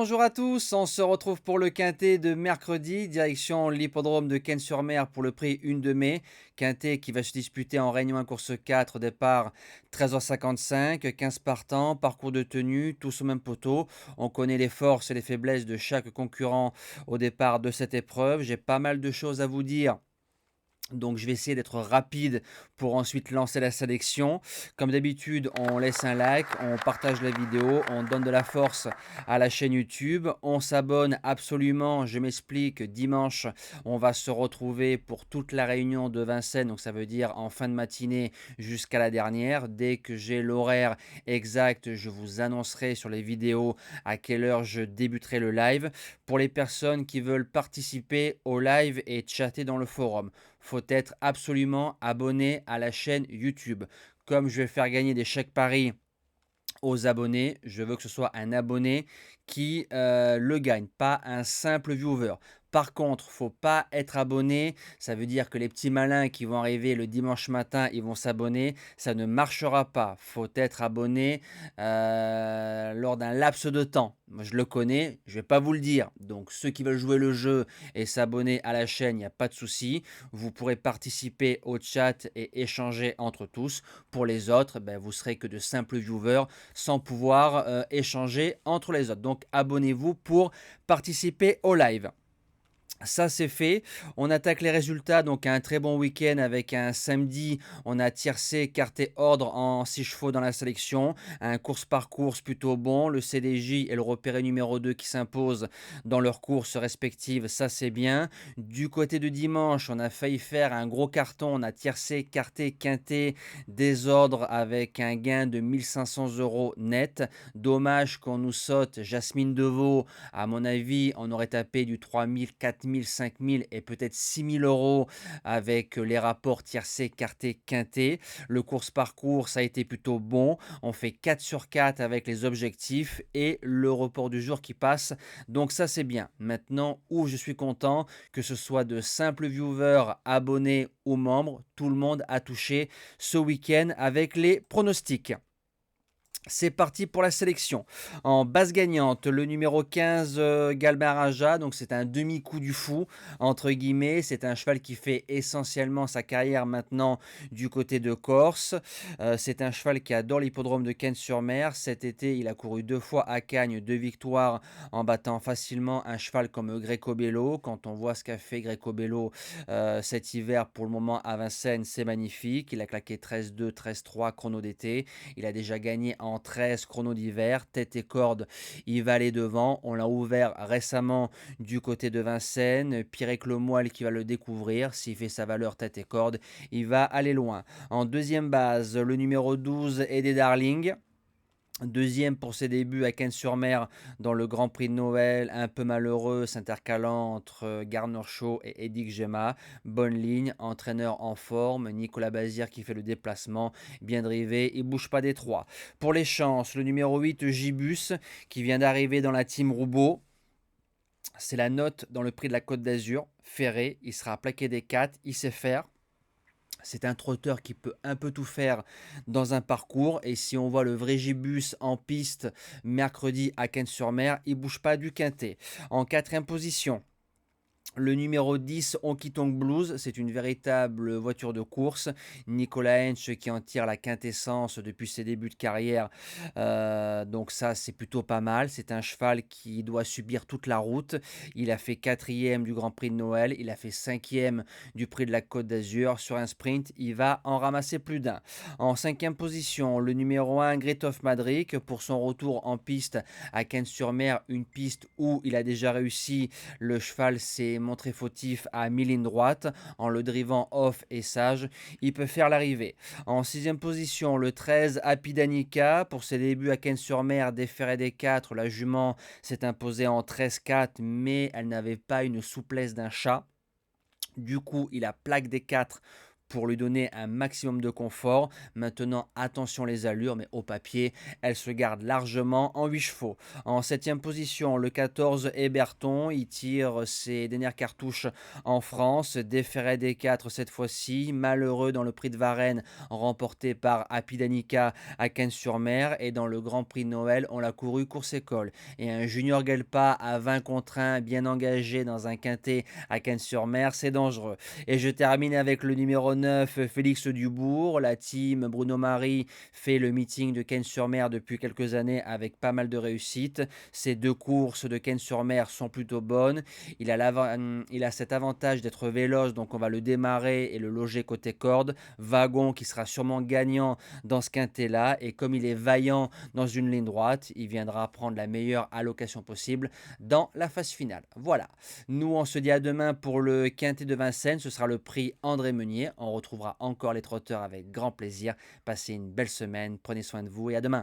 Bonjour à tous, on se retrouve pour le quintet de mercredi, direction l'hippodrome de Cannes-sur-Mer pour le prix 1 de mai. Quintet qui va se disputer en Réunion 1 course 4, au départ 13h55, 15 partants, parcours de tenue, tous au même poteau. On connaît les forces et les faiblesses de chaque concurrent au départ de cette épreuve. J'ai pas mal de choses à vous dire. Donc je vais essayer d'être rapide pour ensuite lancer la sélection. Comme d'habitude, on laisse un like, on partage la vidéo, on donne de la force à la chaîne YouTube, on s'abonne absolument, je m'explique, dimanche, on va se retrouver pour toute la réunion de Vincennes, donc ça veut dire en fin de matinée jusqu'à la dernière. Dès que j'ai l'horaire exact, je vous annoncerai sur les vidéos à quelle heure je débuterai le live. Pour les personnes qui veulent participer au live et chatter dans le forum, faut être absolument abonné à la chaîne YouTube. Comme je vais faire gagner des chèques paris aux abonnés, je veux que ce soit un abonné qui le gagne, pas un simple viewer. Par contre, faut pas être abonné, ça veut dire que les petits malins qui vont arriver le dimanche matin, ils vont s'abonner, ça ne marchera pas. Faut être abonné lors d'un laps de temps. Moi, je le connais, je vais pas vous le dire. Donc, ceux qui veulent jouer le jeu et s'abonner à la chaîne, il n'y a pas de souci. Vous pourrez participer au chat et échanger entre tous. Pour les autres, ben, vous serez que de simples viewers sans pouvoir échanger entre les autres. Donc abonnez-vous pour participer au live. Ça c'est fait, on attaque les résultats, donc un très bon week-end avec un samedi, on a tiercé, quarté ordre en 6 chevaux dans la sélection, un course par course plutôt bon, le CDJ et le repéré numéro 2 qui s'imposent dans leurs courses respectives, ça c'est bien. Du côté de dimanche, on a failli faire un gros carton, on a tiercé, quarté, quinté, désordre avec un gain de 1500 € net. Dommage qu'on nous saute Jasmine Deveau, à mon avis, on aurait tapé du 3000, 4000, 5000 et peut-être 6000 € avec les rapports tiercé, quarté, quinté. Le course par course a été plutôt bon. On fait 4 sur 4 avec les objectifs et le report du jour qui passe. Donc ça, c'est bien. Maintenant, où je suis content, que ce soit de simples viewers, abonnés ou membres, tout le monde a touché ce week-end avec les pronostics. C'est parti pour la sélection. En base gagnante, le numéro 15, Galbaraja, donc c'est un demi-coup du fou, entre guillemets. C'est un cheval qui fait essentiellement sa carrière maintenant du côté de Corse. C'est un cheval qui adore l'hippodrome de Cannes-sur-Mer. Cet été, il a couru 2 fois à Cagnes, 2 victoires en battant facilement un cheval comme Greco Bello. Quand on voit ce qu'a fait Greco Bello cet hiver pour le moment à Vincennes, c'est magnifique. Il a claqué 13-2, 13-3 chrono d'été. Il a déjà gagné en 13 chrono d'hiver, tête et corde, il va aller devant. On l'a ouvert récemment du côté de Vincennes. Pirec Le Moyle qui va le découvrir. S'il fait sa valeur tête et corde, il va aller loin. En deuxième base, le numéro 12, Eddie Darling. Deuxième pour ses débuts à Cannes-sur-Mer dans le Grand Prix de Noël, un peu malheureux, s'intercalant entre Garner Shaw et Eddie Gemma. Bonne ligne, entraîneur en forme, Nicolas Bazir qui fait le déplacement, bien drivé, il bouge pas des trois. Pour les chances, le numéro 8, Gibus, qui vient d'arriver dans la team Roubaud. C'est la note dans le prix de la Côte d'Azur. Ferré, il sera plaqué des 4, il sait faire. C'est un trotteur qui peut un peu tout faire dans un parcours. Et si on voit le vrai Gibus en piste mercredi à Cannes-sur-Mer, il ne bouge pas du quintet. En quatrième position, le numéro 10, Honky Tonk Blues, c'est une véritable voiture de course. Nicolas Hench qui en tire la quintessence depuis ses débuts de carrière. Donc ça, c'est plutôt pas mal. C'est un cheval qui doit subir toute la route. Il a fait quatrième du Grand Prix de Noël. Il a fait cinquième du Prix de la Côte d'Azur. Sur un sprint, il va en ramasser plus d'un. En cinquième position, le numéro 1, Greathoff Madric, pour son retour en piste à Cannes-sur-Mer, une piste où il a déjà réussi. Le cheval s'est montré fautif à mi-ligne droite en le drivant off et sage. Il peut faire l'arrivée. En sixième position, le 13, Happy Danica. Pour ses débuts à Cannes-sur-Mer, déféré des 4, la jument s'est imposée en 13-4, mais elle n'avait pas une souplesse d'un chat. Du coup, il a plaque des 4 pour lui donner un maximum de confort. Maintenant, attention les allures, mais au papier, elle se garde largement en 8 chevaux. En septième position, le 14 Héberton, il tire ses dernières cartouches en France. Déféré des 4 cette fois-ci, malheureux dans le prix de Varennes remporté par Happy Danica à Cannes-sur-Mer, et dans le Grand Prix de Noël, on l'a couru course école. Et un Junior Gelpa à 20 contre 1, bien engagé dans un quintet à Cannes-sur-Mer, c'est dangereux. Et je termine avec le numéro 9, Félix Dubourg. La team Bruno Marie fait le meeting de Cannes-sur-Mer depuis quelques années avec pas mal de réussite. Ces deux courses de Cannes-sur-Mer sont plutôt bonnes. Il a cet avantage d'être véloce, donc on va le démarrer et le loger côté corde. Wagon qui sera sûrement gagnant dans ce quintet-là. Et comme il est vaillant dans une ligne droite, il viendra prendre la meilleure allocation possible dans la phase finale. Voilà. Nous, on se dit à demain pour le quintet de Vincennes. Ce sera le prix André Meunier. On retrouvera encore les trotteurs avec grand plaisir. Passez une belle semaine. Prenez soin de vous et à demain.